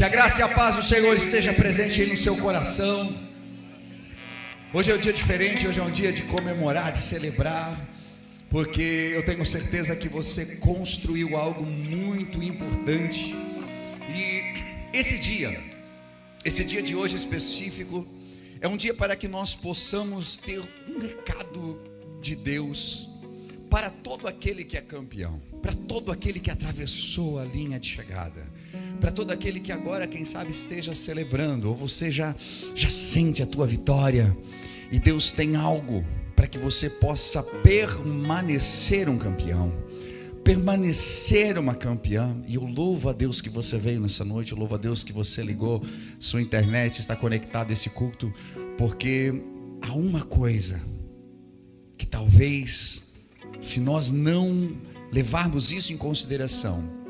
Que a graça e a paz do Senhor esteja presente aí no seu coração. Hoje é um dia diferente, hoje é um dia de comemorar, de celebrar, porque eu tenho certeza que você construiu algo muito importante. E esse dia de hoje específico, é um dia para que nós possamos ter um recado de Deus para todo aquele que é campeão, para todo aquele que atravessou a linha de chegada, para todo aquele que agora, quem sabe, esteja celebrando, ou você já sente a tua vitória, e Deus tem algo para que você possa permanecer um campeão, permanecer uma campeã. E eu louvo a Deus que você veio nessa noite, eu louvo a Deus que você ligou sua internet, está conectado a esse culto, porque há uma coisa que talvez, se nós não levarmos isso em consideração,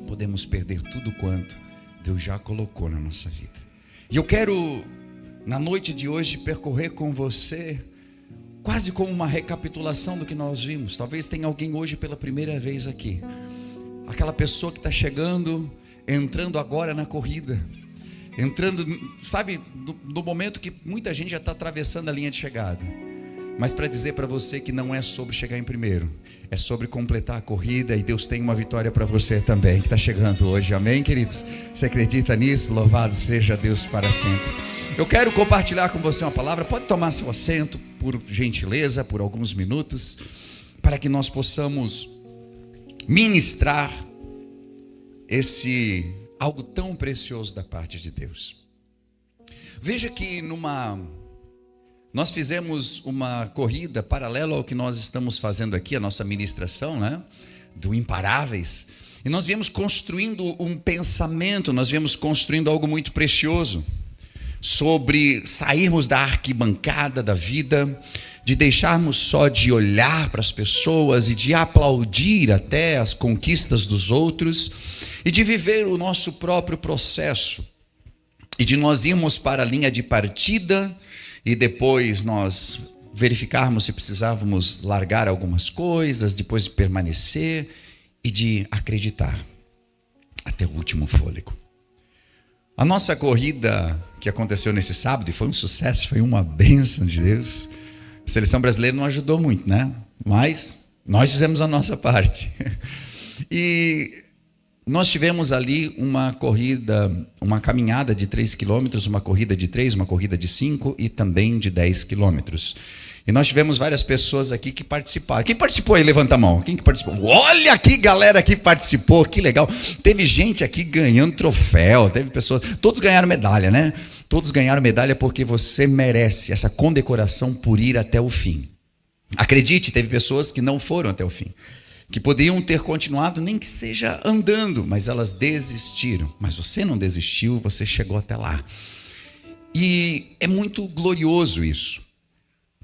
podemos perder tudo quanto Deus já colocou na nossa vida. E eu quero, na noite de hoje, percorrer com você, quase como uma recapitulação do que nós vimos. Talvez tenha alguém hoje pela primeira vez aqui, aquela pessoa que está chegando, entrando agora na corrida, entrando, sabe, no momento que muita gente já está atravessando a linha de chegada. Mas para dizer para você que não é sobre chegar em primeiro, é sobre completar a corrida, e Deus tem uma vitória para você também, que está chegando hoje, amém, queridos? Você acredita nisso? Louvado seja Deus para sempre. Eu quero compartilhar com você uma palavra. Pode tomar seu assento, por gentileza, por alguns minutos, para que nós possamos ministrar esse algo tão precioso da parte de Deus. Veja que nós fizemos uma corrida paralela ao que nós estamos fazendo aqui, a nossa ministração, né? Do Imparáveis. E nós viemos construindo um pensamento, nós viemos construindo algo muito precioso, sobre sairmos da arquibancada da vida, de deixarmos só de olhar para as pessoas e de aplaudir até as conquistas dos outros, e de viver o nosso próprio processo, e de nós irmos para a linha de partida, e depois nós verificarmos se precisávamos largar algumas coisas, depois de permanecer e de acreditar até o último fôlego. A nossa corrida que aconteceu nesse sábado, e foi um sucesso, foi uma bênção de Deus. A seleção brasileira não ajudou muito, né? Mas nós fizemos a nossa parte. E nós tivemos ali uma corrida, uma caminhada de 3 quilômetros, uma corrida de 3, uma corrida de 5 e também de 10 quilômetros. E nós tivemos várias pessoas aqui que participaram. Quem participou aí? Levanta a mão. Quem que participou? Olha aqui, galera que participou, que legal. Teve gente aqui ganhando troféu, teve pessoas, todos ganharam medalha, né? Todos ganharam medalha porque você merece essa condecoração por ir até o fim. Acredite, teve pessoas que não foram até o fim, que poderiam ter continuado, nem que seja andando, mas elas desistiram. Mas você não desistiu, você chegou até lá. E é muito glorioso isso.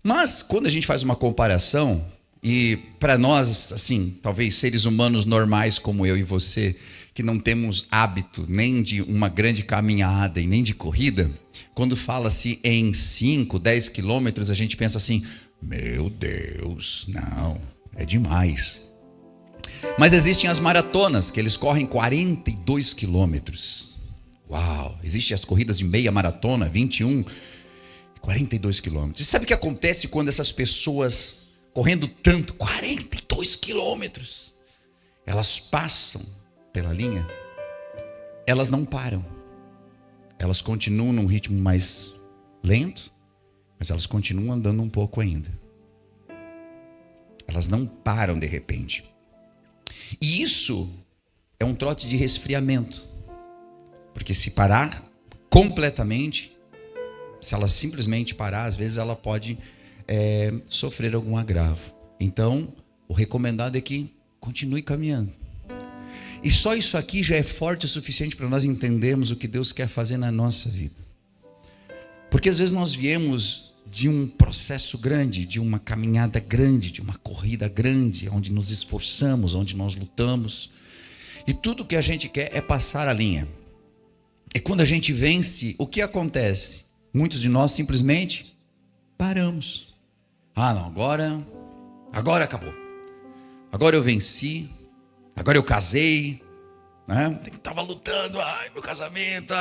Mas quando a gente faz uma comparação, e para nós, assim, talvez seres humanos normais como eu e você, que não temos hábito nem de uma grande caminhada e nem de corrida, quando fala-se em 5, 10 quilômetros, a gente pensa assim, meu Deus, não, é demais. Mas existem as maratonas, que eles correm 42 quilômetros. Uau! Existem as corridas de meia maratona, 21, 42 quilômetros. E sabe o que acontece quando essas pessoas, correndo tanto, 42 quilômetros, elas passam pela linha? Elas não param. Elas continuam num ritmo mais lento, mas elas continuam andando um pouco ainda. Elas não param de repente. E isso é um trote de resfriamento, porque se parar completamente, se ela simplesmente parar, às vezes ela pode sofrer algum agravo. Então, o recomendado é que continue caminhando. E só isso aqui já é forte o suficiente para nós entendermos o que Deus quer fazer na nossa vida. Porque às vezes nós viemos de um processo grande, de uma caminhada grande, de uma corrida grande, onde nos esforçamos, onde nós lutamos. E tudo que a gente quer é passar a linha. E quando a gente vence, o que acontece? Muitos de nós simplesmente paramos. Ah, não, agora acabou. Agora eu venci. Agora eu casei. né? Estava lutando, meu casamento,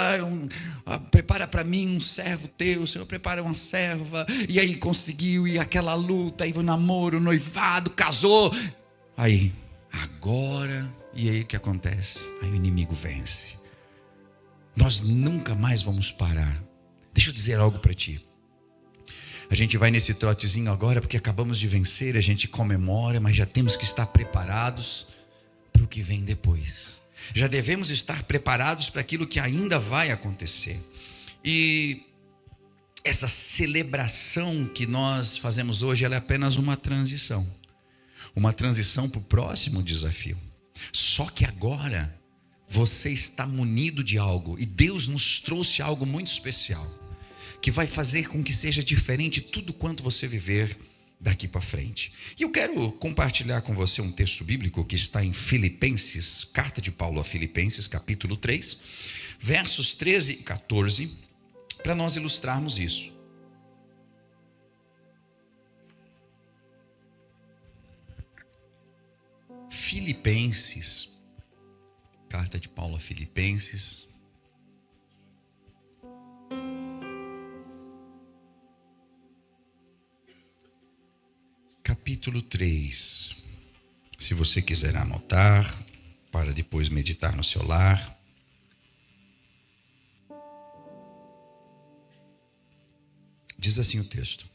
prepara para mim um servo teu, Senhor, prepara uma serva, e aí conseguiu, e aquela luta, aí o namoro, o noivado, casou, aí, agora, e aí o que acontece? Aí o inimigo vence. Nós nunca mais vamos parar. Deixa eu dizer algo para ti. A gente vai nesse trotezinho agora porque acabamos de vencer, a gente comemora, mas já temos que estar preparados para o que vem depois. Já devemos estar preparados para aquilo que ainda vai acontecer. E essa celebração que nós fazemos hoje, ela é apenas uma transição para o próximo desafio. Só que agora você está munido de algo, e Deus nos trouxe algo muito especial, que vai fazer com que seja diferente tudo quanto você viver daqui para frente. E eu quero compartilhar com você um texto bíblico que está em Filipenses, carta de Paulo a Filipenses, capítulo 3, versos 13 e 14, para nós ilustrarmos isso. Filipenses, carta de Paulo a Filipenses, capítulo 3, se você quiser anotar, para depois meditar no seu lar. Diz assim o texto: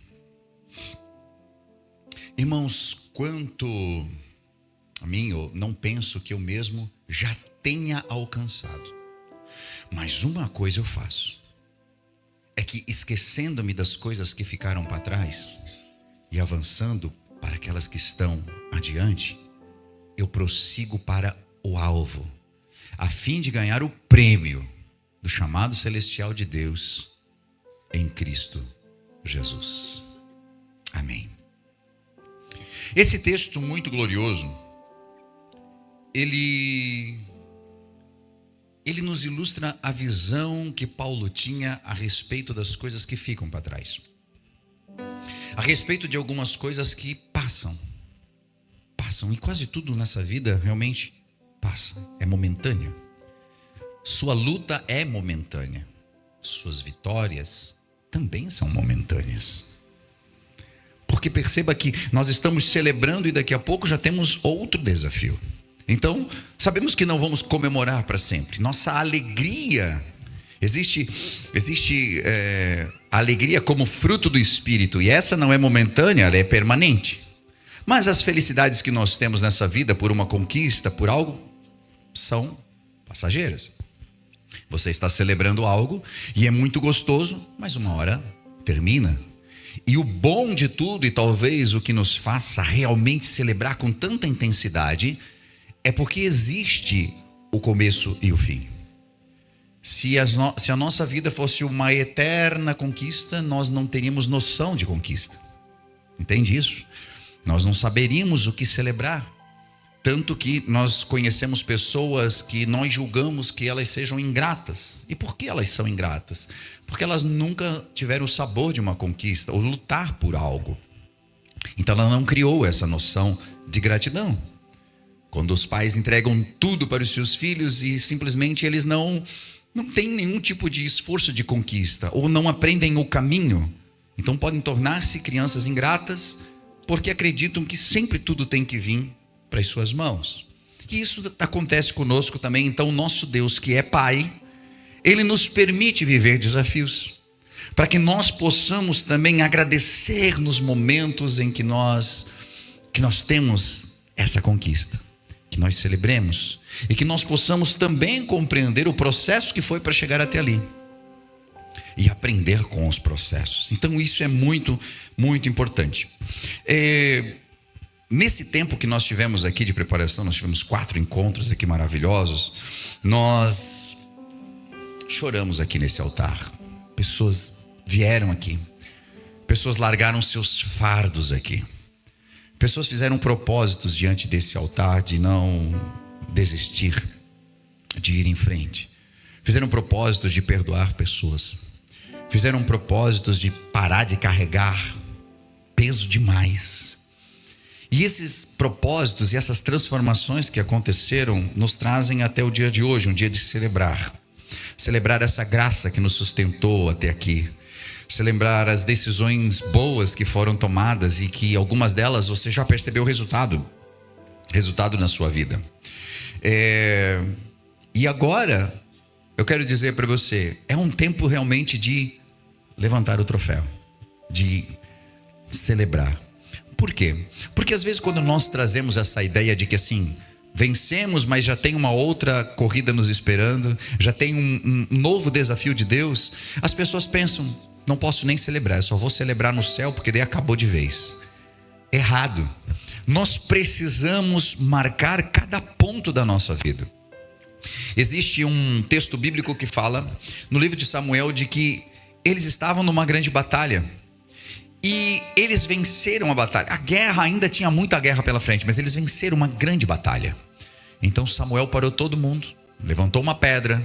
irmãos, quanto a mim, eu não penso que eu mesmo já tenha alcançado, mas uma coisa eu faço, é que esquecendo-me das coisas que ficaram para trás e avançando para aquelas que estão adiante, eu prossigo para o alvo, a fim de ganhar o prêmio do chamado celestial de Deus em Cristo Jesus. Amém. Esse texto muito glorioso, ele nos ilustra a visão que Paulo tinha a respeito das coisas que ficam para trás, a respeito de algumas coisas que passam, e quase tudo nessa vida realmente passa, é momentâneo. Sua luta é momentânea, suas vitórias também são momentâneas. Porque perceba que nós estamos celebrando e daqui a pouco já temos outro desafio. Então, sabemos que não vamos comemorar para sempre. Nossa alegria, existe alegria como fruto do Espírito, e essa não é momentânea, ela é permanente. Mas as felicidades que nós temos nessa vida por uma conquista, por algo, são passageiras. Você está celebrando algo e é muito gostoso, mas uma hora termina. E o bom de tudo, e talvez o que nos faça realmente celebrar com tanta intensidade, é porque existe o começo e o fim. Se a nossa vida fosse uma eterna conquista, nós não teríamos noção de conquista. Entende isso? Nós não saberíamos o que celebrar. Tanto que nós conhecemos pessoas que nós julgamos que elas sejam ingratas. E por que elas são ingratas? Porque elas nunca tiveram o sabor de uma conquista, ou lutar por algo. Então ela não criou essa noção de gratidão. Quando os pais entregam tudo para os seus filhos e simplesmente eles não têm nenhum tipo de esforço de conquista, ou não aprendem o caminho, então podem tornar-se crianças ingratas, porque acreditam que sempre tudo tem que vir para as suas mãos. E isso acontece conosco também. Então nosso Deus, que é Pai, Ele nos permite viver desafios, para que nós possamos também agradecer nos momentos em que nós temos essa conquista, que nós celebremos, e que nós possamos também compreender o processo que foi para chegar até ali, e aprender com os processos. Então isso é muito, muito importante. Nesse tempo que nós tivemos aqui de preparação, nós tivemos 4 encontros aqui maravilhosos, nós choramos aqui nesse altar. Pessoas vieram aqui, pessoas largaram seus fardos aqui, pessoas fizeram propósitos diante desse altar de não desistir, de ir em frente, fizeram propósitos de perdoar pessoas, fizeram propósitos de parar de carregar peso demais. E esses propósitos e essas transformações que aconteceram nos trazem até o dia de hoje, um dia de celebrar. Celebrar essa graça que nos sustentou até aqui. Celebrar as decisões boas que foram tomadas e que algumas delas você já percebeu o resultado na sua vida. E agora, eu quero dizer para você, é um tempo realmente de levantar o troféu, de celebrar. Por quê? Porque às vezes quando nós trazemos essa ideia de que assim, vencemos, mas já tem uma outra corrida nos esperando, já tem um novo desafio de Deus, as pessoas pensam, não posso nem celebrar, eu só vou celebrar no céu porque daí acabou de vez. Errado. Nós precisamos marcar cada ponto da nossa vida. Existe um texto bíblico que fala, no livro de Samuel, de que eles estavam numa grande batalha. E eles venceram a batalha. A guerra, ainda tinha muita guerra pela frente, mas eles venceram uma grande batalha. Então Samuel parou todo mundo, levantou uma pedra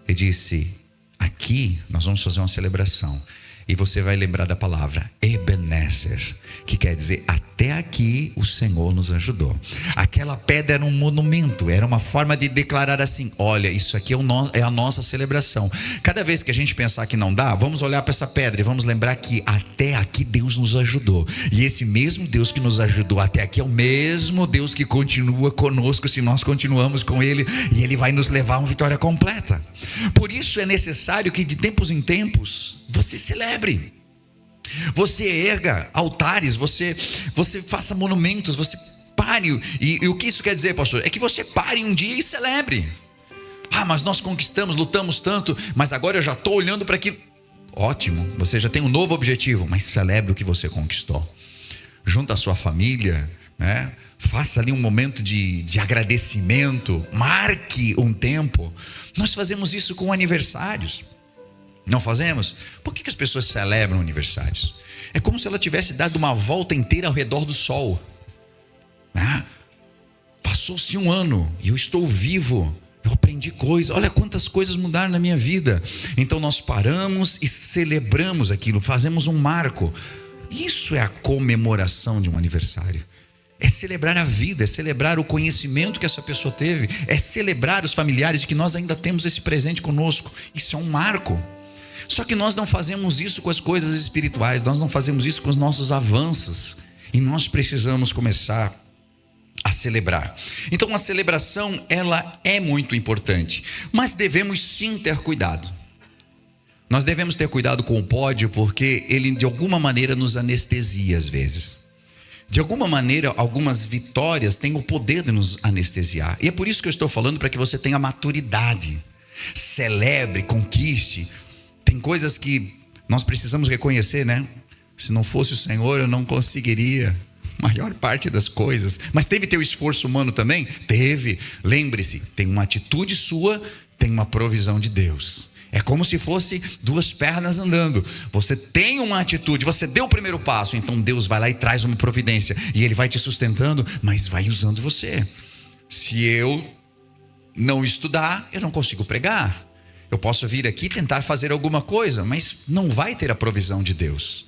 e disse: aqui nós vamos fazer uma celebração. E você vai lembrar da palavra Ebenezer, que quer dizer, até aqui o Senhor nos ajudou. Aquela pedra era um monumento, era uma forma de declarar assim: olha, isso aqui é a nossa celebração. Cada vez que a gente pensar que não dá, vamos olhar para essa pedra e vamos lembrar que até aqui Deus nos ajudou. E esse mesmo Deus que nos ajudou até aqui é o mesmo Deus que continua conosco se nós continuamos com Ele. E Ele vai nos levar a uma vitória completa. Por isso é necessário que de tempos em tempos você celebre, você erga altares, você faça monumentos, você pare. E o que isso quer dizer, pastor? É que você pare um dia e celebre. Mas nós conquistamos, lutamos tanto, mas agora eu já estou olhando para aquilo. Ótimo, você já tem um novo objetivo, mas celebre o que você conquistou. Junta a sua família, né? Faça ali um momento de agradecimento, marque um tempo. Nós fazemos isso com aniversários. Não fazemos? Por que as pessoas celebram aniversários? É como se ela tivesse dado uma volta inteira ao redor do sol. Passou-se um ano e eu estou vivo. Eu aprendi coisas. Olha quantas coisas mudaram na minha vida. Então nós paramos e celebramos aquilo. Fazemos um marco. Isso é a comemoração de um aniversário. É celebrar a vida, é celebrar o conhecimento que essa pessoa teve, é celebrar os familiares de que nós ainda temos esse presente conosco. Isso é um marco. Só que nós não fazemos isso com as coisas espirituais, nós não fazemos isso com os nossos avanços. E nós precisamos começar a celebrar. Então a celebração, ela é muito importante, mas devemos sim ter cuidado. Nós devemos ter cuidado com o pódio, porque ele de alguma maneira nos anestesia às vezes. De alguma maneira, algumas vitórias têm o poder de nos anestesiar. E é por isso que eu estou falando, para que você tenha maturidade. Celebre, conquiste. Tem coisas que nós precisamos reconhecer, né? Se não fosse o Senhor, eu não conseguiria a maior parte das coisas. Mas teve teu esforço humano também? Teve. Lembre-se, tem uma atitude sua, tem uma provisão de Deus. É como se fosse duas pernas andando. Você tem uma atitude, você deu o primeiro passo, então Deus vai lá e traz uma providência. E Ele vai te sustentando, mas vai usando você. Se eu não estudar, eu não consigo pregar. Eu posso vir aqui tentar fazer alguma coisa, mas não vai ter a provisão de Deus.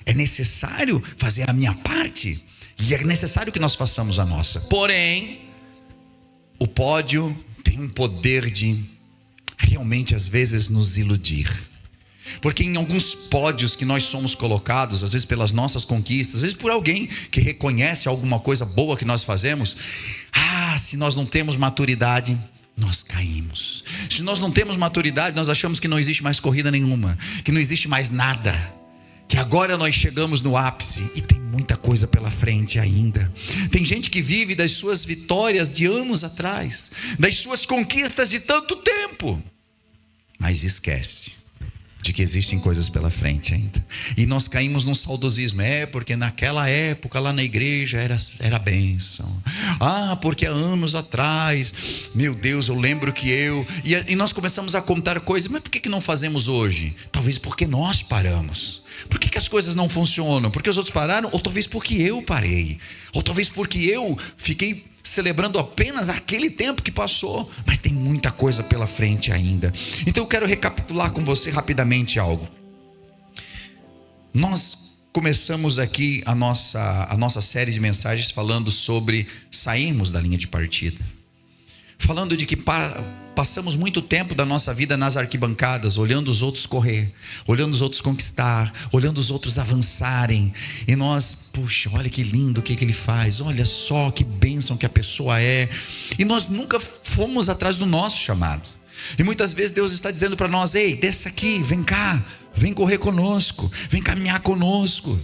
É necessário fazer a minha parte, e é necessário que nós façamos a nossa. Porém, o pódio tem um poder de realmente às vezes nos iludir. Porque em alguns pódios que nós somos colocados, às vezes pelas nossas conquistas, às vezes por alguém que reconhece alguma coisa boa que nós fazemos, se nós não temos maturidade, nós caímos. Se nós não temos maturidade, nós achamos que não existe mais corrida nenhuma, que não existe mais nada, que agora nós chegamos no ápice e tem muita coisa pela frente ainda. Tem gente que vive das suas vitórias de anos atrás, das suas conquistas de tanto tempo, mas esquece de que existem coisas pela frente ainda. E nós caímos num saudosismo. Porque naquela época lá na igreja era bênção. Porque há anos atrás, meu Deus, eu lembro que e nós começamos a contar coisas. Mas por que não fazemos hoje? Talvez porque nós paramos. Por que as coisas não funcionam? Porque os outros pararam? Ou talvez porque eu parei? Ou talvez porque eu fiquei celebrando apenas aquele tempo que passou? Mas tem muita coisa pela frente ainda. Então eu quero recapitular com você rapidamente algo. Nós começamos aqui a nossa série de mensagens falando sobre sairmos da linha de partida. Falando de que passamos muito tempo da nossa vida nas arquibancadas, olhando os outros correr, olhando os outros conquistar, olhando os outros avançarem. E nós, puxa, olha que lindo o que ele faz, olha só que bênção que a pessoa é. E nós nunca fomos atrás do nosso chamado. E muitas vezes Deus está dizendo para nós: ei, desce aqui, vem cá, vem correr conosco, vem caminhar conosco.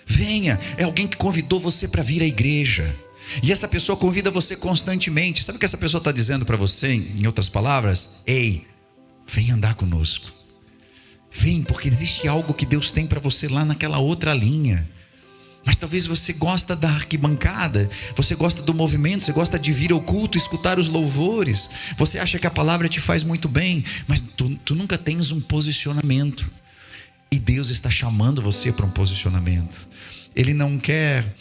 Venha, é alguém que convidou você para vir à igreja. E essa pessoa convida você constantemente. Sabe o que essa pessoa está dizendo para você, em outras palavras? Ei, vem andar conosco. Vem, porque existe algo que Deus tem para você lá naquela outra linha. Mas talvez você gosta da arquibancada, você gosta do movimento, você gosta de vir ao culto, escutar os louvores. Você acha que a palavra te faz muito bem, mas tu nunca tens um posicionamento. E Deus está chamando você para um posicionamento. Ele não quer,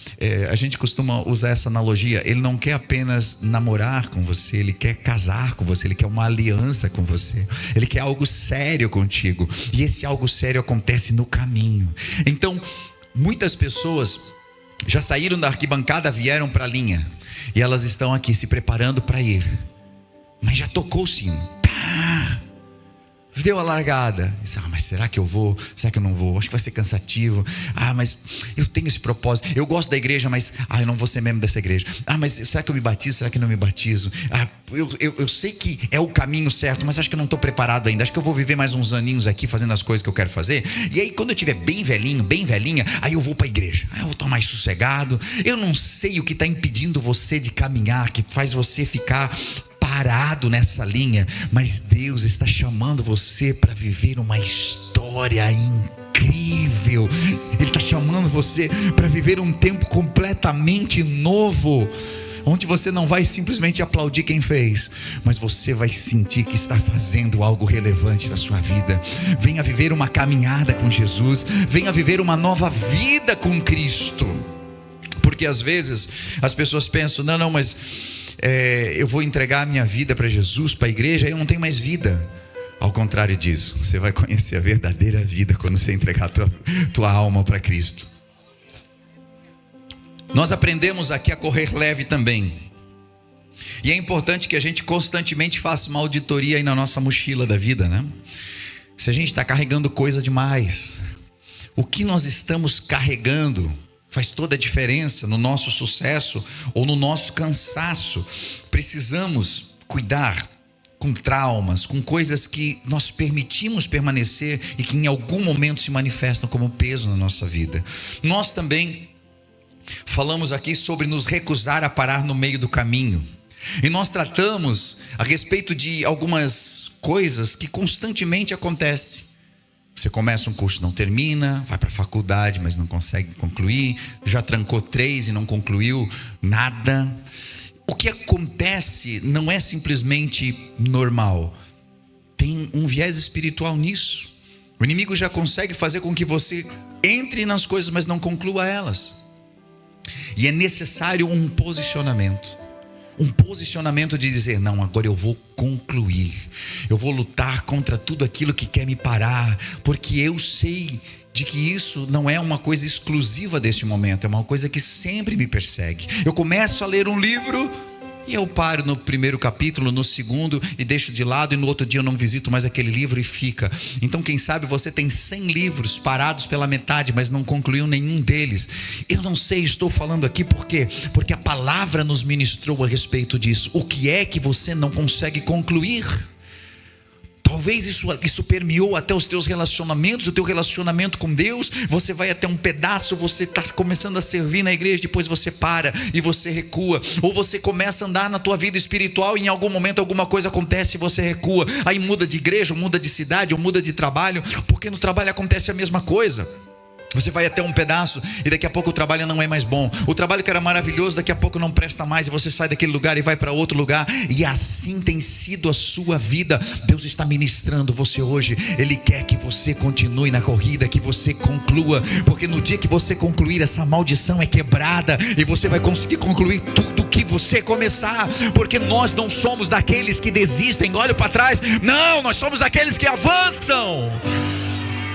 a gente costuma usar essa analogia, ele não quer apenas namorar com você, ele quer casar com você, ele quer uma aliança com você, ele quer algo sério contigo, e esse algo sério acontece no caminho. Então, muitas pessoas já saíram da arquibancada, vieram para a linha, e elas estão aqui se preparando para ir, mas já tocou o sino, deu a largada. Mas será que eu vou? Será que eu não vou? Acho que vai ser cansativo. Mas eu tenho esse propósito. Eu gosto da igreja, mas eu não vou ser membro dessa igreja. Mas será que eu me batizo? Será que não me batizo? Eu sei que é o caminho certo, mas acho que eu não estou preparado ainda. Acho que eu vou viver mais uns aninhos aqui fazendo as coisas que eu quero fazer. E aí quando eu estiver bem velhinho, bem velhinha, aí eu vou para a igreja. Eu vou estar mais sossegado. Eu não sei o que está impedindo você de caminhar, que faz você ficar parado nessa linha, mas Deus está chamando você para viver uma história incrível. Ele está chamando você para viver um tempo completamente novo, onde você não vai simplesmente aplaudir quem fez, mas você vai sentir que está fazendo algo relevante na sua vida. Venha viver uma caminhada com Jesus, venha viver uma nova vida com Cristo. Porque às vezes as pessoas pensam: não, mas eu vou entregar a minha vida para Jesus, para a igreja, eu não tenho mais vida. Ao contrário disso, você vai conhecer a verdadeira vida quando você entregar a tua alma para Cristo. Nós aprendemos aqui a correr leve também. E é importante que a gente constantemente faça uma auditoria aí na nossa mochila da vida, né? Se a gente está carregando coisa demais, o que nós estamos carregando faz toda a diferença no nosso sucesso ou no nosso cansaço. Precisamos cuidar com traumas, com coisas que nós permitimos permanecer e que em algum momento se manifestam como peso na nossa vida. Nós também falamos aqui sobre nos recusar a parar no meio do caminho. E nós tratamos a respeito de algumas coisas que constantemente acontecem. Você começa um curso, não termina, vai para a faculdade, mas não consegue concluir, já trancou 3 e não concluiu nada. O que acontece não é simplesmente normal, tem um viés espiritual nisso. O inimigo já consegue fazer com que você entre nas coisas, mas não conclua elas. E é necessário um posicionamento. Um posicionamento de dizer: não, agora eu vou concluir. Eu vou lutar contra tudo aquilo que quer me parar, porque eu sei de que isso não é uma coisa exclusiva deste momento, é uma coisa que sempre me persegue. Eu começo a ler um livro e eu paro no primeiro capítulo, no segundo, e deixo de lado, e no outro dia eu não visito mais aquele livro e fica. Então quem sabe você tem 100 livros parados pela metade, mas não concluiu nenhum deles. Eu não sei, estou falando aqui porque a palavra nos ministrou a respeito disso. O que é que você não consegue concluir? Talvez isso permeou até os teus relacionamentos, o teu relacionamento com Deus. Você vai até um pedaço, você está começando a servir na igreja, depois você para e você recua. Ou você começa a andar na tua vida espiritual e em algum momento alguma coisa acontece e você recua. Aí muda de igreja, ou muda de cidade, ou muda de trabalho, porque no trabalho acontece a mesma coisa. Você vai até um pedaço e daqui a pouco o trabalho não é mais bom. O trabalho que era maravilhoso daqui a pouco não presta mais, e você sai daquele lugar e vai para outro lugar. E assim tem sido a sua vida. Deus está ministrando você hoje. Ele quer que você continue na corrida, que você conclua, porque no dia que você concluir, essa maldição é quebrada e você vai conseguir concluir tudo que você começar. Porque nós não somos daqueles que desistem, olham para trás. Não, nós somos daqueles que avançam.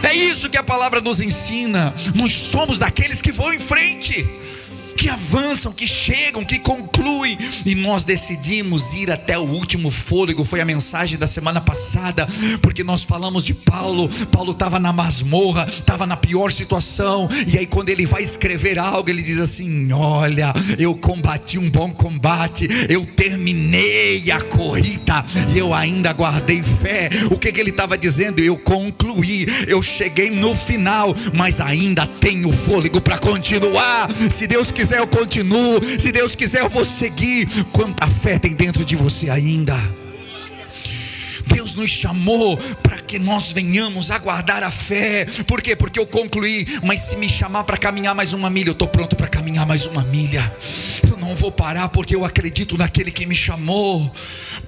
É isso que a palavra nos ensina. Nós somos daqueles que vão em frente, que avançam, que chegam, que concluem, e nós decidimos ir até o último fôlego. Foi a mensagem da semana passada, porque nós falamos de Paulo. Paulo estava na masmorra, estava na pior situação, e aí quando ele vai escrever algo, ele diz assim: olha, eu combati um bom combate, eu terminei a corrida, e eu ainda guardei fé. O que ele estava dizendo? Eu concluí, eu cheguei no final, mas ainda tenho fôlego para continuar. Se Deus quiser eu continuo, se Deus quiser eu vou seguir. Quanta fé tem dentro de você ainda? Deus nos chamou para que nós venhamos a guardar a fé. Por quê? Porque eu concluí. Mas se me chamar para caminhar mais uma milha, eu estou pronto para caminhar mais uma milha. Eu não vou parar, porque eu acredito naquele que me chamou.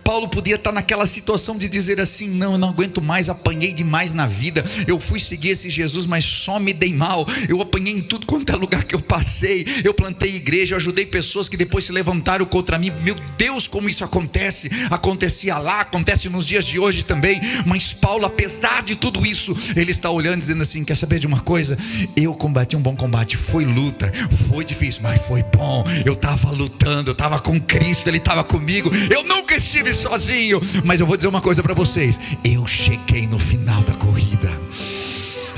Paulo podia estar naquela situação de dizer assim: não, eu não aguento mais, apanhei demais na vida, eu fui seguir esse Jesus, mas só me dei mal, eu apanhei em tudo quanto é lugar que eu passei, eu plantei igreja, eu ajudei pessoas que depois se levantaram contra mim. Meu Deus, como isso acontece, acontecia lá, acontece nos dias de hoje também. Mas Paulo, apesar de tudo isso, ele está olhando dizendo assim: quer saber de uma coisa? Eu combati um bom combate. Foi luta, foi difícil, mas foi bom. Eu estava lutando, eu estava com Cristo, Ele estava comigo, eu nunca estive sozinho. Mas eu vou dizer uma coisa para vocês: eu cheguei no final da corrida.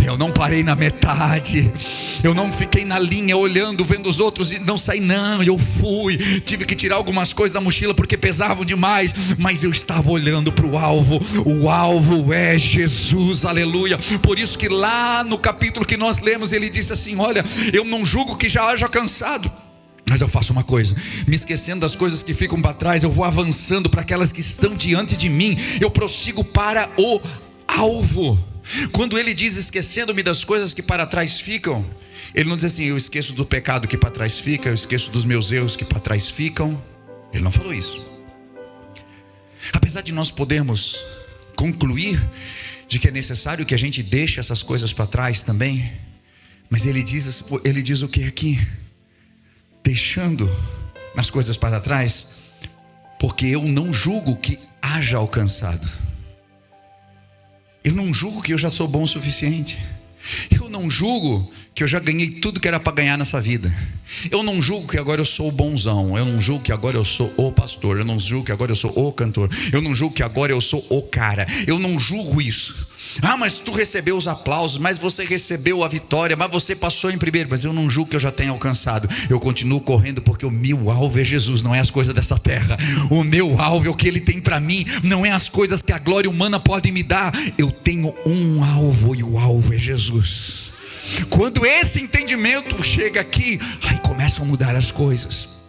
Eu não parei na metade, eu não fiquei na linha olhando, vendo os outros e não saí. Não, eu fui, tive que tirar algumas coisas da mochila porque pesavam demais, mas eu estava olhando para o alvo. O alvo é Jesus, aleluia. Por isso que lá no capítulo que nós lemos, ele disse assim: olha, eu não julgo que já haja cansado, mas eu faço uma coisa, me esquecendo das coisas que ficam para trás, eu vou avançando para aquelas que estão diante de mim, eu prossigo para o alvo. Quando ele diz esquecendo-me das coisas que para trás ficam, ele não diz assim: eu esqueço do pecado que para trás fica, eu esqueço dos meus erros que para trás ficam. Ele não falou isso. Apesar de nós podermos concluir de que é necessário que a gente deixe essas coisas para trás também, mas ele diz o que aqui? Deixando as coisas para trás, porque eu não julgo que haja alcançado. Eu não julgo que eu já sou bom o suficiente. Eu não julgo que eu já ganhei tudo que era para ganhar nessa vida. Eu não julgo que agora eu sou o bonzão. Eu não julgo que agora eu sou o pastor. Eu não julgo que agora eu sou o cantor. Eu não julgo que agora eu sou o cara. Eu não julgo isso. Ah, mas tu recebeu os aplausos, mas você recebeu a vitória, mas você passou em primeiro. Mas eu não julgo que eu já tenha alcançado. Eu continuo correndo, porque o meu alvo é Jesus, não é as coisas dessa terra. O meu alvo é o que Ele tem para mim, não é as coisas que a glória humana pode me dar. Eu tenho um alvo, e o alvo é Jesus. Quando esse entendimento chega aqui, aí começam a mudar as coisas.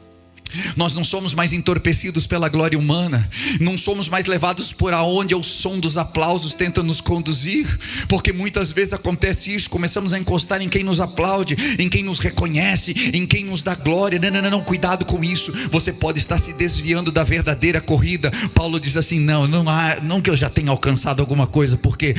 Nós não somos mais entorpecidos pela glória humana, não somos mais levados por aonde o som dos aplausos tenta nos conduzir, porque muitas vezes acontece isso, começamos a encostar em quem nos aplaude, em quem nos reconhece, em quem nos dá glória. Não, cuidado com isso, você pode estar se desviando da verdadeira corrida. Paulo diz assim: não que eu já tenha alcançado alguma coisa, porque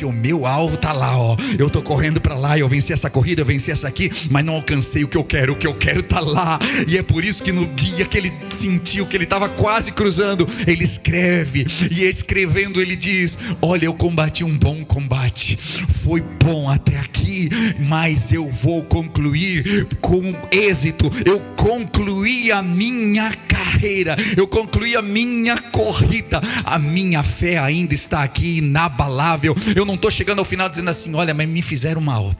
o meu alvo está lá, ó. Eu estou correndo para lá, eu venci essa corrida, eu venci essa aqui, mas não alcancei o que eu quero está lá. E é por isso que no dia que ele sentiu que ele estava quase cruzando, ele escreve, e escrevendo ele diz: olha, eu combati um bom combate, foi bom até aqui, mas eu vou concluir com êxito. Eu concluí a minha carreira, eu concluí a minha corrida, a minha fé ainda está aqui inabalável. Eu não estou chegando ao final dizendo assim: olha, mas me fizeram mal.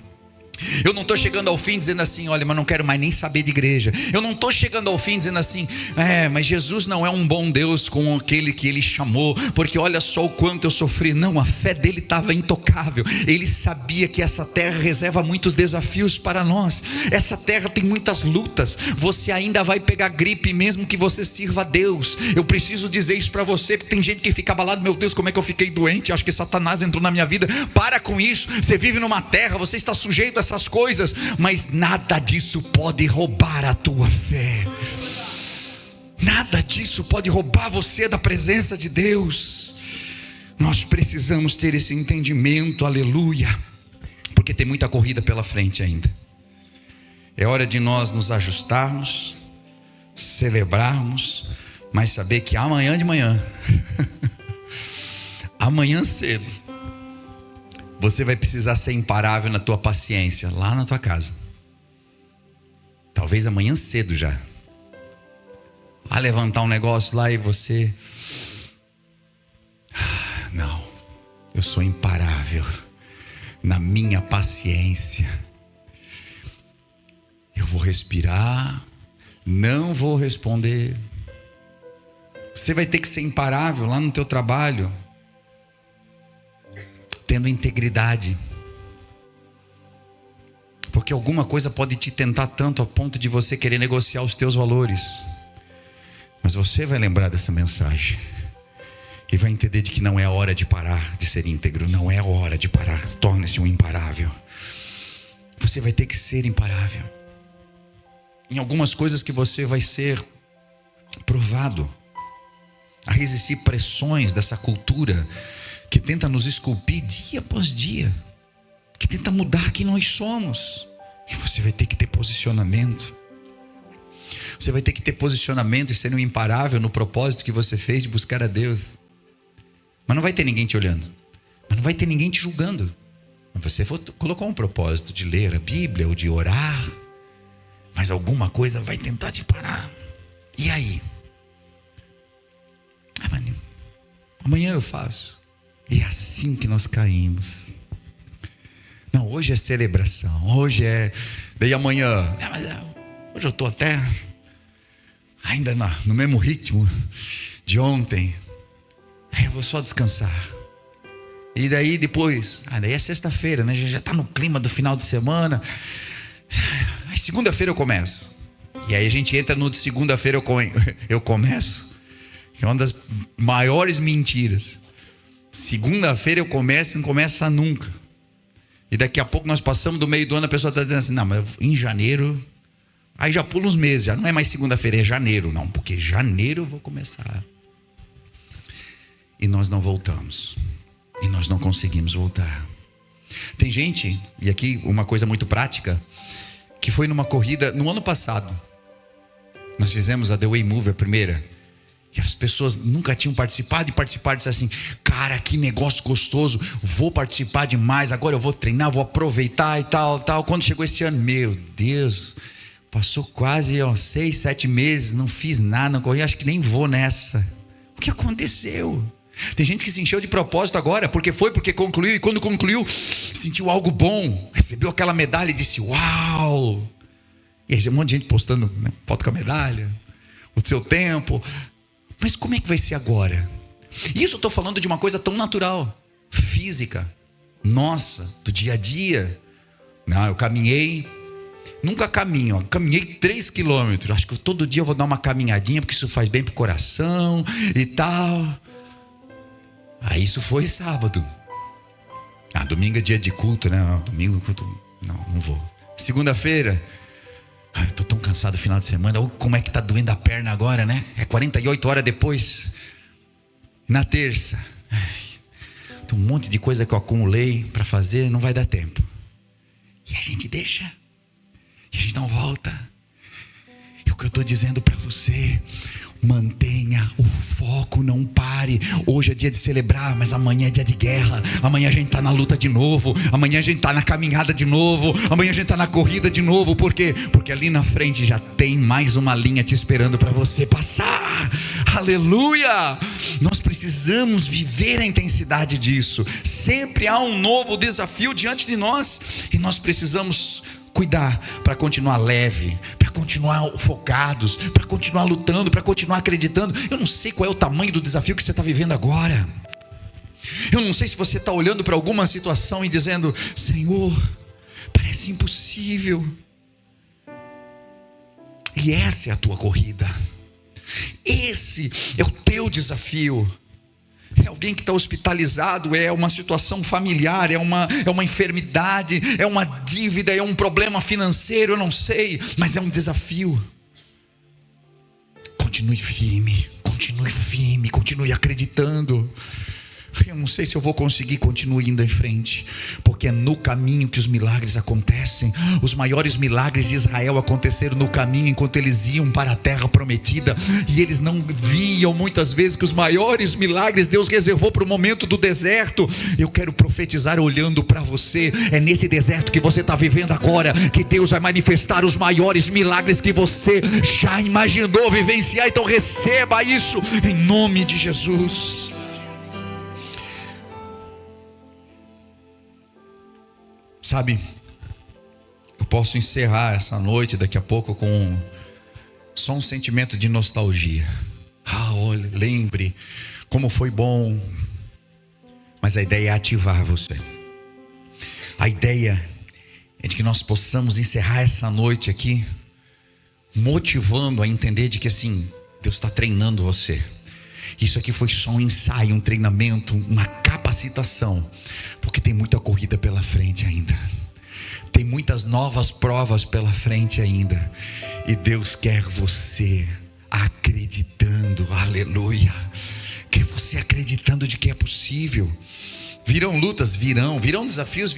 Eu não estou chegando ao fim dizendo assim: olha, mas não quero mais nem saber de igreja. Eu não estou chegando ao fim dizendo assim: mas Jesus não é um bom Deus com aquele que Ele chamou, porque olha só o quanto eu sofri. Não, a fé dele estava intocável. Ele sabia que essa terra reserva muitos desafios para nós. Essa terra tem muitas lutas. Você ainda vai pegar gripe mesmo que você sirva a Deus. Eu preciso dizer isso para você, que tem gente que fica abalado: meu Deus, como é que eu fiquei doente? Acho que Satanás entrou na minha vida. Para com isso. Você vive numa terra, você está sujeito a essas coisas, mas nada disso pode roubar a tua fé. Nada disso pode roubar você da presença de Deus. Nós precisamos ter esse entendimento, aleluia, porque tem muita corrida pela frente ainda. É hora de nós nos ajustarmos, celebrarmos, mas saber que amanhã de manhã amanhã cedo você vai precisar ser imparável na tua paciência, lá na tua casa. Talvez amanhã cedo já. A levantar um negócio lá e você... Não, eu sou imparável na minha paciência. Eu vou respirar, não vou responder. Você vai ter que ser imparável lá no teu trabalho, tendo integridade. Porque alguma coisa pode te tentar tanto a ponto de você querer negociar os teus valores. Mas você vai lembrar dessa mensagem e vai entender de que não é hora de parar de ser íntegro. Não é hora de parar. Torne-se um imparável. Você vai ter que ser imparável em algumas coisas que você vai ser provado a resistir pressões dessa cultura que tenta nos esculpir dia após dia, que tenta mudar quem nós somos. E você vai ter que ter posicionamento. Você vai ter que ter posicionamento e ser um imparável no propósito que você fez de buscar a Deus. Mas não vai ter ninguém te olhando, mas não vai ter ninguém te julgando. Mas você colocou um propósito de ler a Bíblia ou de orar, mas alguma coisa vai tentar te parar. E aí? Amanhã eu faço. E é assim que nós caímos. Não, hoje é celebração, hoje é... Daí amanhã, hoje eu estou até ainda no mesmo ritmo de ontem. Aí eu vou só descansar. E daí depois, daí é sexta-feira, né? Já está no clima do final de semana. Aí segunda-feira eu começo. E aí a gente entra no de segunda-feira eu começo. É uma das maiores mentiras. Segunda-feira eu começo e não começa nunca. E daqui a pouco nós passamos do meio do ano, a pessoa está dizendo assim, não, mas em janeiro... Aí já pula uns meses, já não é mais segunda-feira, é janeiro. Não, porque janeiro eu vou começar. E nós não voltamos. E nós não conseguimos voltar. Tem gente, e aqui uma coisa muito prática, que foi numa corrida no ano passado. Nós fizemos a The Way Move, a primeira. E as pessoas nunca tinham participado e participaram e disseram assim, cara, que negócio gostoso, vou participar demais, agora eu vou treinar, vou aproveitar e tal. Quando chegou esse ano, meu Deus, passou quase 6, 7 meses, não fiz nada, não corri, acho que nem vou nessa. O que aconteceu? Tem gente que se encheu de propósito agora, porque concluiu, e quando concluiu, sentiu algo bom, recebeu aquela medalha e disse, uau! E aí um monte de gente postando, né, foto com a medalha, o seu tempo. Mas como é que vai ser agora? Isso eu estou falando de uma coisa tão natural, física, nossa, do dia a dia. Não, eu caminhei, nunca caminho, caminhei 3 quilômetros. Acho que todo dia eu vou dar uma caminhadinha, porque isso faz bem para o coração e tal. Aí isso foi sábado. Domingo é dia de culto, né? Domingo culto, não vou. Segunda-feira, eu estou tão cansado no final de semana. Como é que está doendo a perna agora, né? É 48 horas depois. Na terça, tem um monte de coisa que eu acumulei para fazer, não vai dar tempo. E a gente deixa. E a gente não volta. E o que eu estou dizendo para você, mantenha o foco, não pare. Hoje é dia de celebrar, mas amanhã é dia de guerra. Amanhã a gente está na luta de novo. Amanhã a gente está na caminhada de novo. Amanhã a gente está na corrida de novo. Por quê? Porque ali na frente já tem mais uma linha te esperando para você passar. Aleluia! Nós precisamos viver a intensidade disso. Sempre há um novo desafio diante de nós. E nós precisamos cuidar para continuar leve, para continuar focados, para continuar lutando, para continuar acreditando. Eu não sei qual é o tamanho do desafio que você está vivendo agora. Eu não sei se você está olhando para alguma situação e dizendo, Senhor, parece impossível. E essa é a tua corrida. Esse é o teu desafio. É alguém que está hospitalizado, é uma situação familiar, é uma enfermidade, é uma dívida, é um problema financeiro, eu não sei, mas é um desafio. Continue firme, continue acreditando. Eu não sei se eu vou conseguir, continue indo em frente, porque é no caminho que os milagres acontecem. Os maiores milagres de Israel aconteceram no caminho, enquanto eles iam para a terra prometida, e eles não viam muitas vezes que os maiores milagres Deus reservou para o momento do deserto. Eu quero profetizar olhando para você. É nesse deserto que você está vivendo agora que Deus vai manifestar os maiores milagres que você já imaginou vivenciar. Então receba isso em nome de Jesus. Sabe, eu posso encerrar essa noite daqui a pouco com só um sentimento de nostalgia. Olha, lembre como foi bom. Mas a ideia é ativar você. A ideia é de que nós possamos encerrar essa noite aqui motivando a entender de que assim, Deus está treinando você. Isso aqui foi só um ensaio, um treinamento, uma capacitação, porque tem muita corrida pela frente ainda. Tem muitas novas provas pela frente ainda. E Deus quer você acreditando, aleluia. Quer você acreditando de que é possível. Virão lutas, virão desafios,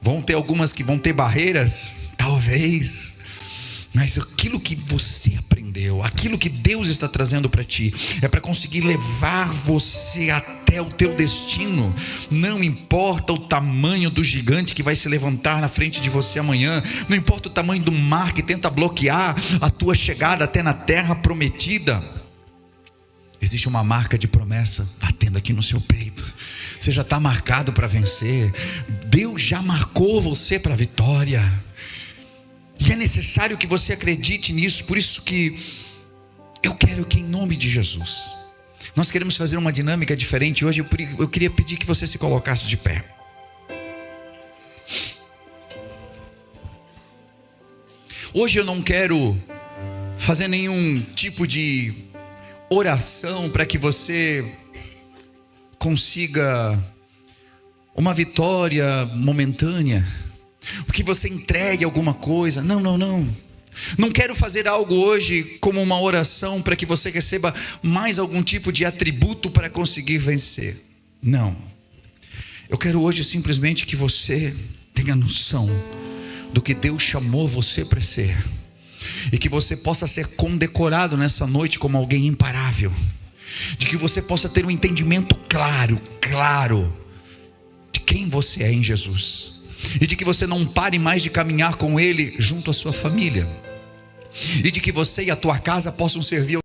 vão ter algumas que vão ter barreiras, talvez. Mas aquilo que você aprendeu, aquilo que Deus está trazendo para ti, é para conseguir levar você até o teu destino. Não importa o tamanho do gigante que vai se levantar na frente de você amanhã, não importa o tamanho do mar que tenta bloquear a tua chegada até na terra prometida. Existe uma marca de promessa batendo aqui no seu peito. Você já está marcado para vencer. Deus já marcou você para a vitória. E é necessário que você acredite nisso. Por isso que eu quero que, em nome de Jesus, nós queremos fazer uma dinâmica diferente hoje. Eu queria pedir que você se colocasse de pé. Hoje eu não quero fazer nenhum tipo de oração para que você consiga uma vitória momentânea, o que você entregue alguma coisa. Não quero fazer algo hoje como uma oração para que você receba mais algum tipo de atributo para conseguir vencer. Não. Eu quero hoje simplesmente que você tenha noção do que Deus chamou você para ser, e que você possa ser condecorado nessa noite como alguém imparável, de que você possa ter um entendimento claro de quem você é em Jesus, e de que você não pare mais de caminhar com Ele junto à sua família, e de que você e a tua casa possam servir.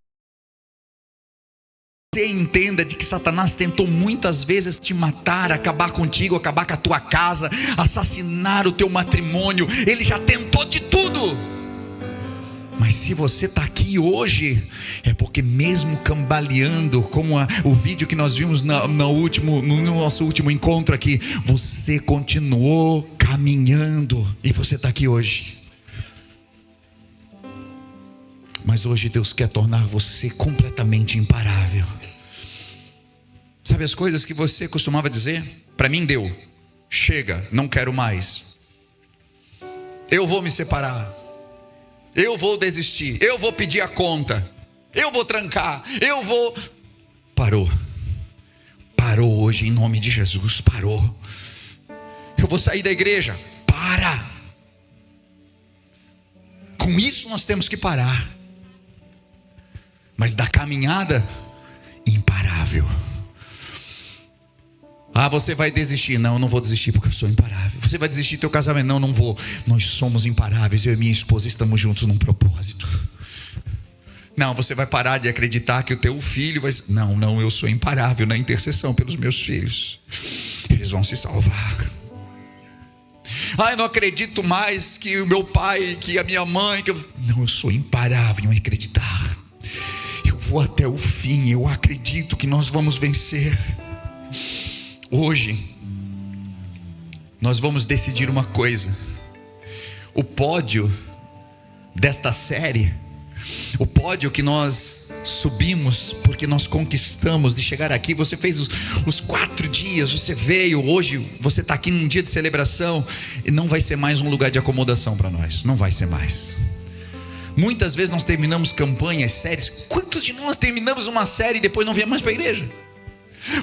Você entenda de que Satanás tentou muitas vezes te matar, acabar contigo, acabar com a tua casa, assassinar o teu matrimônio. Ele já tentou de tudo. Mas se você está aqui hoje, é porque mesmo cambaleando, como o vídeo que nós vimos no nosso último encontro aqui, você continuou caminhando e você está aqui hoje. Mas hoje Deus quer tornar você completamente imparável. Sabe as coisas que você costumava dizer? Para mim deu, chega, não quero mais, eu vou me separar, eu vou desistir, eu vou pedir a conta, eu vou trancar, Parou hoje em nome de Jesus, parou. Eu vou sair da igreja, para. Com isso nós temos que parar. Mas da caminhada, imparável. Você vai desistir? Não, eu não vou desistir porque eu sou imparável. Você vai desistir do teu casamento? Não, não vou. Nós somos imparáveis, eu e minha esposa estamos juntos num propósito. Não, você vai parar de acreditar que o teu filho vai... Não, eu sou imparável na intercessão pelos meus filhos. Eles vão se salvar. Eu não acredito mais que o meu pai, que a minha mãe... Não, eu sou imparável em acreditar. Eu vou até o fim, eu acredito que nós vamos vencer. Hoje nós vamos decidir uma coisa. O pódio desta série, o pódio que nós subimos porque nós conquistamos de chegar aqui. Você fez os 4 dias, você veio, hoje você está aqui num dia de celebração, e não vai ser mais um lugar de acomodação para nós, não vai ser mais. Muitas vezes nós terminamos campanhas, séries. Quantos de nós terminamos uma série e depois não viemos mais para a igreja?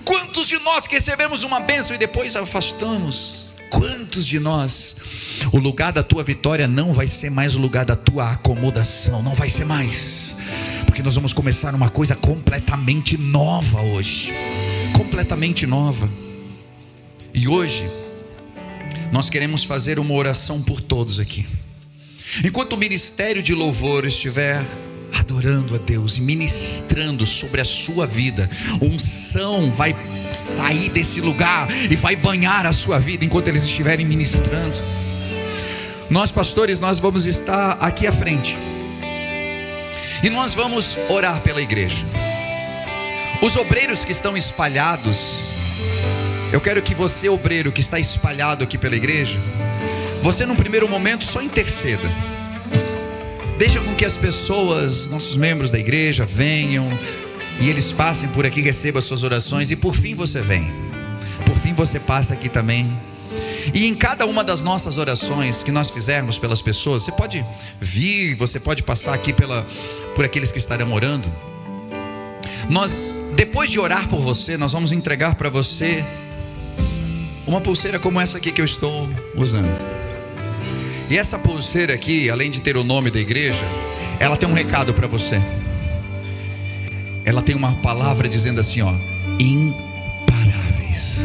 Quantos de nós que recebemos uma bênção e depois afastamos? Quantos de nós, o lugar da tua vitória não vai ser mais o lugar da tua acomodação, não vai ser mais, porque nós vamos começar uma coisa completamente nova hoje, completamente nova. E hoje nós queremos fazer uma oração por todos aqui. Enquanto o ministério de louvor estiver adorando a Deus e ministrando sobre a sua vida, unção vai sair desse lugar e vai banhar a sua vida enquanto eles estiverem ministrando. Nós pastores, nós vamos estar aqui à frente e nós vamos orar pela igreja. Os obreiros que estão espalhados, eu quero que você, obreiro que está espalhado aqui pela igreja, você num primeiro momento só interceda. Deixa com que as pessoas, nossos membros da igreja, venham e eles passem por aqui, recebam as suas orações, e por fim você vem, por fim você passa aqui também. E em cada uma das nossas orações que nós fizermos pelas pessoas, você pode vir, você pode passar aqui por aqueles que estarão orando. Nós, depois de orar por você, nós vamos entregar para você uma pulseira como essa aqui que eu estou usando. E essa pulseira aqui, além de ter o nome da igreja, ela tem um recado para você. Ela tem uma palavra dizendo assim, ó: imparáveis.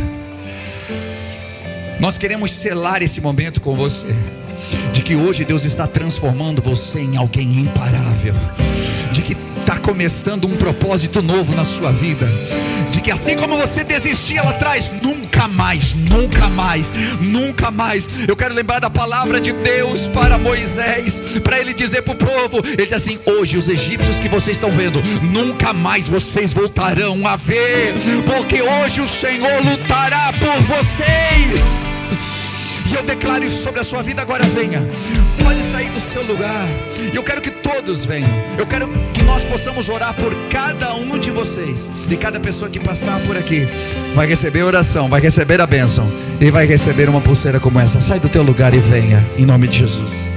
Nós queremos selar esse momento com você, de que hoje Deus está transformando você em alguém imparável, de que está começando um propósito novo na sua vida, de que assim como você desistia lá atrás, nunca mais, nunca mais, nunca mais. Eu quero lembrar da palavra de Deus para Moisés, para ele dizer para o povo, ele diz assim: hoje os egípcios que vocês estão vendo, nunca mais vocês voltarão a ver, porque hoje o Senhor lutará por vocês. E eu declaro isso sobre a sua vida. Agora venha, pode sair do seu lugar, e eu quero que todos venham. Eu quero que nós possamos orar por cada um de vocês, e cada pessoa que passar por aqui vai receber oração, vai receber a bênção, e vai receber uma pulseira como essa. Sai do teu lugar e venha, em nome de Jesus.